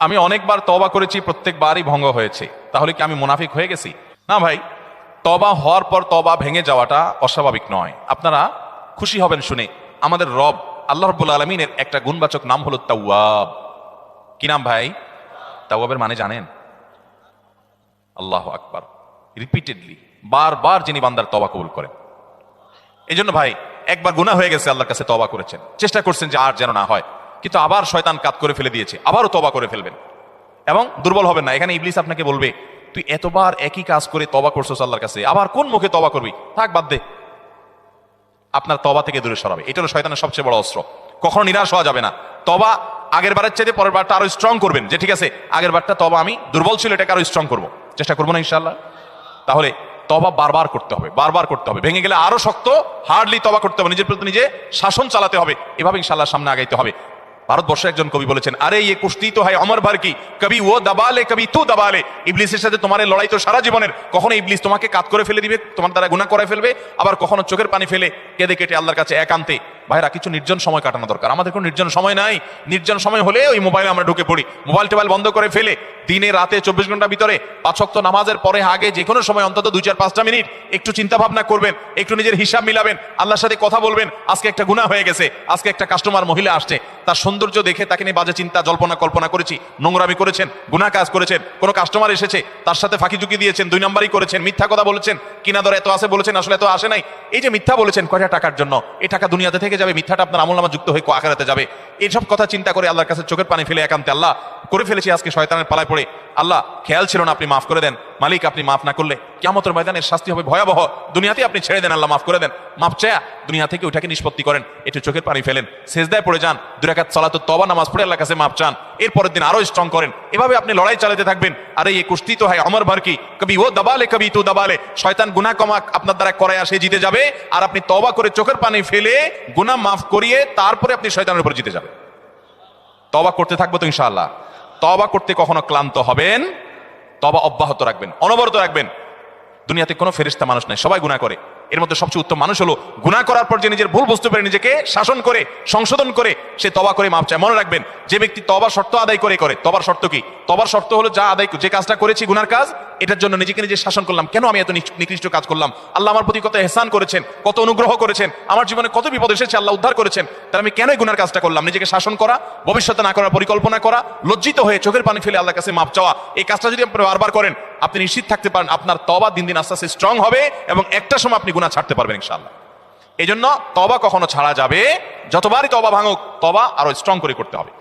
আমি অনেকবার তওবা করেছি, প্রত্যেকবারই ভঙ্গ হয়েছে, তাহলে কি আমি মুনাফিক হয়ে গেছি? না ভাই, তওবা হওয়ার পর তওবা ভেঙে যাওয়াটা অস্বাভাবিক নয়। আপনারা খুশি হবেন শুনে, আমাদের রব আল্লাহ রাব্বুল আলামিনের একটা গুণবাচক নাম হলো তাওয়াব। কি নাম ভাই? তাওয়াবের মানে জানেন? আল্লাহু আকবার। রিপিটেডলি, বারবার যিনি বান্দার তওবা কবুল করেন। এই জন্য ভাই, একবার গুনাহ হয়ে গেছে, আল্লাহর কাছে তওবা করেছেন, চেষ্টা করছেন যে আর যেন না হয়, কিন্তু আবার শয়তান কাত করে ফেলে দিয়েছে, আবারও তওবা করে ফেলবেন এবং দুর্বল হবেন না। এখানে ইবলিস আপনাকে বলবে, তুই এতবার একই কাজ করে তওবা করছস আল্লাহর কাছে, আবার কোন মুখে তওবা করবি? থাক, বাদ দে। আপনার তওবা থেকে দূরে সরাবে। এটা হলো শয়তানের সবচেয়ে বড় অস্ত্র। কখনো নিরাশ হওয়া যাবে না। তওবা আগের বারের চাইতে পরের বারটা আরো স্ট্রং করবেন, যে ঠিক আছে আগের বারটা তওবা আমি দুর্বল ছিল, এটাকে আরো স্ট্রং করবো, চেষ্টা করবো না ইনশাআল্লাহ। তাহলে তওবা বারবার করতে হবে, বারবার করতে হবে। ভেঙে গেলে আরো শক্ত হার্ডলি তওবা করতে হবে, নিজের প্রতি নিজে শাসন চালাতে হবে। এভাবে ইনশাআল্লাহ সামনে আগাইতে হবে। ভারতবর্ষে একজন কবি বলেছেন, আরে ইয়ে কুস্তি তো হয় অমর ভর কি, কবি ও দাবালে কবি তু দাবালে। ইবলিসের সাথে তোমার এই লড়াই তো সারা জীবনের। কখনো ইবলিস তোমাকে কাত করে ফেলে দিবে, তোমার দ্বারা গুনাহ করে ফেলবে, আবার কখনো চোখের পানি ফেলে কেঁদে কেটে আল্লাহর কাছে একান্তে। ভাইরা, কিছু নির্জন সময় কাটানো দরকার। আমাদের কোনো নির্জন সময় নাই। নির্জন সময় হলে ওই মোবাইলে আমরা ঢুকে পড়ি, মোবাইল টোবাইল বন্ধ করে ফেলে দিনে রাতে 24 ঘন্টার ভিতরে 5 ওয়াক্ত নামাজের পরে আগে যে কোনো সময় অন্তত 2-4-5টা মিনিট একটু চিন্তা ভাবনা করবেন, একটু নিজের হিসাব মিলাবেন, আল্লাহর সাথে কথা বলবেন। আজকে একটা গুনাহ হয়ে গেছে, আজকে একটা কাস্টমার মহিলা আসছে, তার সৌন্দর্য দেখে তাকে নিয়ে বাজে চিন্তা জল্পনা কল্পনা করেছি, নোংরামি করেছেন, গুনাহ কাজ করেছেন। কোনো কাস্টমার এসেছে, তার সাথে ফাঁকি ঝুঁকি দিয়েছেন, 2 নম্বরই করেছেন, মিথ্যা কথা বলেছেন, কিনা দর এত আছে বলেছেন, আসলে এত আসে নাই। এই যে মিথ্যা বলেছেন কয়টা টাকার জন্য, এই টাকা দুনিয়াতে থেকে যাবে, মিথ্যাটা আপনার আমলনামা যুক্ত হয়ে আখিরাতে যাবে। এইসব কথা চিন্তা করে আল্লাহর কাছে চোখের পানি ফেলে একান্তে, আল্লাহ করে ফেলেছি আজকে শয়তানের পালায় পড়ে, আল্লাহ খেয়াল ছিল না, আপনি মাফ করে দেন। মালিক, আপনি মাফ না করলে কিয়ামতের ময়দানের শাস্তি হবে ভয়াবহ। দুনিয়াতে আপনি ছেড়ে দেন, আল্লাহ মাফ করে দেন। মাফ চায়া দুনিয়া থেকে ওইটাকে নিষ্পত্তি করেন, একটু চোখের পানি ফেলেন, সেজদায় পড়ে যান, 2 রাকাত সালাতুত তওবা নামাজ পড়ে আল্লাহর কাছে মাফ চান, এরপরের দিন আরো স্ট্রং করেন। এভাবে আপনি লড়াই চালাতে থাকবেন। আরে এই কুস্তি তো হয় অমর ভর কি, কবি ও দাবালে কবি তু দাবালে। শয়তান গুনাহ কমা আপনার দ্বারা করায় আসে জিতে যাবে, আর আপনি তওবা করে চোখের পানি ফেলে গুনাহ মাফ করিয়ে তারপরে আপনি শয়তানের উপর জিতে যাবেন। তওবা করতে থাকবো তো ইনশাআল্লাহ। তওবা করতে কখনো ক্লান্ত হবেন, তওবা অব্যাহত রাখবেন, অনবরত রাখবেন। দুনিয়াতে কোনো ফেরেশতা মানুষ নাই, সবাই গুনাহ করে। এর মধ্যে সবচেয়ে উত্তম মানুষ হলো গুনাহ করার পর যে নিজের ভুল বুঝতে পারে, নিজেকে শাসন করে সংশোধন করে সে তওবা করে মাফ চায়। মনে রাখবেন, যে ব্যক্তি তওবার শর্ত আদায় করে তওবার শর্ত কি? তওবার শর্ত হলো যে কাজটা করেছি গুনার কাজ, এটার জন্য নিজেকে নিজে শাসন করলাম। কেন আমি এত নিকৃষ্ট কাজ করলাম? আল্লাহ আমার প্রতি কত ইহসান করেছেন, কত অনুগ্রহ করেছেন, আমার জীবনে কত বিপদ এসেছে, আল্লাহ উদ্ধার করেছেন, তাহলে আমি কেন এই গুনার কাজটা করলাম? নিজেকে শাসন করা, ভবিষ্যতে না করার পরিকল্পনা করা, লজ্জিত হয়ে চোখের পানি ফেলে আল্লাহর কাছে মাফ চাওয়া। এই কাজটা যদি আপনি বারবার করেন, আপনি নিশ্চিত থাকতে পারেন আপনার তওবা দিন দিন আস্তে আস্তে স্ট্রং হবে এবং একটা সময় আপনি গুনাহ ছাড়তে পারবেন ইনশাআল্লাহ। এই জন্য তওবা কখনো ছাড়া যাবে, যতবারই তওবা ভাঙুক, তওবা আরো স্ট্রং করে করতে হবে।